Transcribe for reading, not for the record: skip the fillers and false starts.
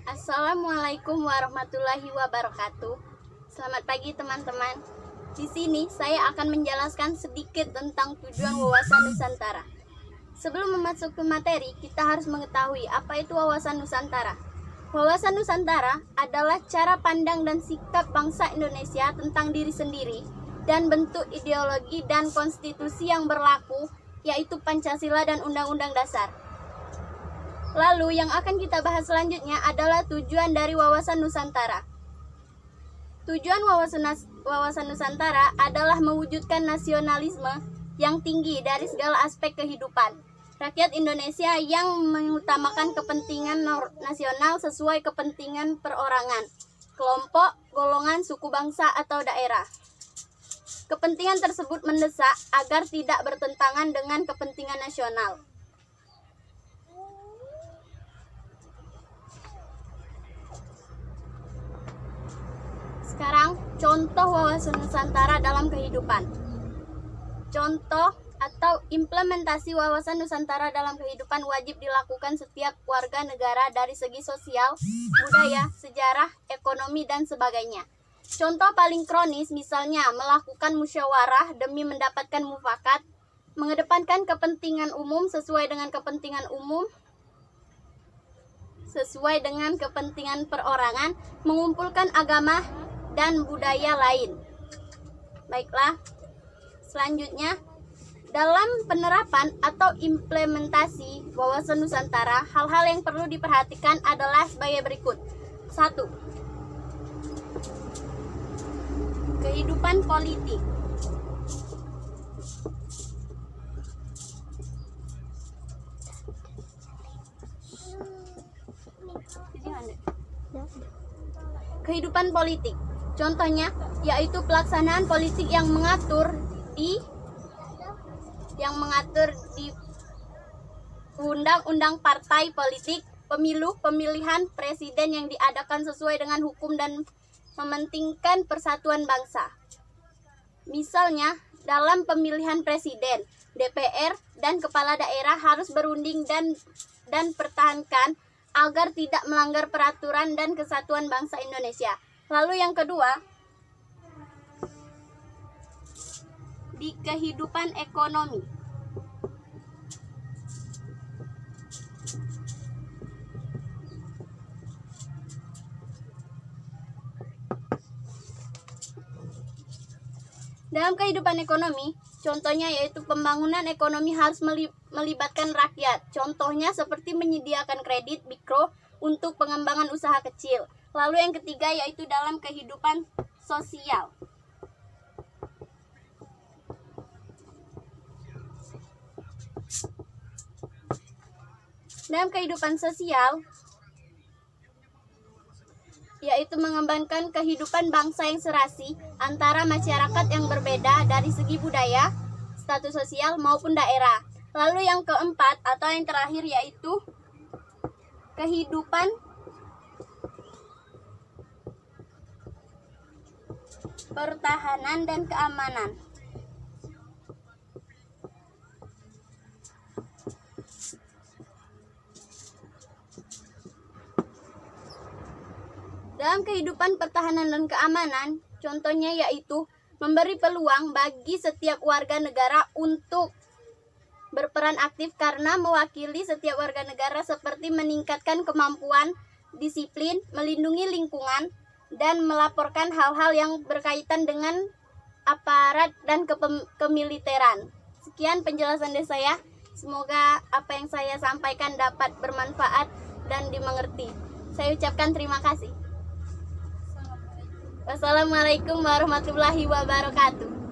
Assalamualaikum warahmatullahi wabarakatuh. Selamat pagi teman-teman. Di sini saya akan menjelaskan sedikit tentang tujuan wawasan Nusantara. Sebelum memasuki materi, kita harus mengetahui apa itu wawasan Nusantara. Wawasan Nusantara adalah cara pandang dan sikap bangsa Indonesia tentang diri sendiri dan bentuk ideologi dan konstitusi yang berlaku, yaitu Pancasila dan Undang-Undang Dasar. Lalu yang akan kita bahas selanjutnya adalah tujuan dari wawasan Nusantara. Tujuan wawasan Nusantara adalah mewujudkan nasionalisme yang tinggi dari segala aspek kehidupan rakyat Indonesia yang mengutamakan kepentingan nasional sesuai kepentingan perorangan, kelompok, golongan, suku bangsa, atau daerah. Kepentingan tersebut mendesak agar tidak bertentangan dengan kepentingan nasional. Sekarang, contoh wawasan Nusantara dalam kehidupan. Contoh atau implementasi wawasan Nusantara dalam kehidupan wajib dilakukan setiap warga negara dari segi sosial, budaya, sejarah, ekonomi, dan sebagainya. Contoh paling kronis misalnya melakukan musyawarah demi mendapatkan mufakat, mengedepankan kepentingan umum sesuai dengan kepentingan perorangan, mengumpulkan agama dan budaya lain. Baiklah, selanjutnya dalam penerapan atau implementasi wawasan Nusantara, hal-hal yang perlu diperhatikan adalah sebagai berikut. 1. Kehidupan politik. Kehidupan politik. Contohnya yaitu pelaksanaan politik yang mengatur di undang-undang partai politik, pemilu, pemilihan presiden yang diadakan sesuai dengan hukum dan mementingkan persatuan bangsa. Misalnya, dalam pemilihan presiden, DPR dan kepala daerah harus berunding dan pertahankan agar tidak melanggar peraturan dan kesatuan bangsa Indonesia. Lalu yang kedua, di kehidupan ekonomi. Dalam kehidupan ekonomi, contohnya yaitu pembangunan ekonomi harus melibatkan rakyat. Contohnya seperti menyediakan kredit mikro untuk pengembangan usaha kecil. Lalu yang ketiga yaitu dalam kehidupan sosial. Dalam kehidupan sosial, yaitu mengembangkan kehidupan bangsa yang serasi antara masyarakat yang berbeda dari segi budaya, status sosial, maupun daerah. Lalu yang keempat atau yang terakhir yaitu kehidupan pertahanan dan keamanan. Dalam kehidupan pertahanan dan keamanan, contohnya yaitu memberi peluang bagi setiap warga negara untuk berperan aktif karena mewakili setiap warga negara seperti meningkatkan kemampuan, disiplin, melindungi lingkungan, dan melaporkan hal-hal yang berkaitan dengan aparat dan kemiliteran. Sekian penjelasan dari saya. Semoga apa yang saya sampaikan dapat bermanfaat dan dimengerti. Saya ucapkan terima kasih. Wassalamualaikum warahmatullahi wabarakatuh.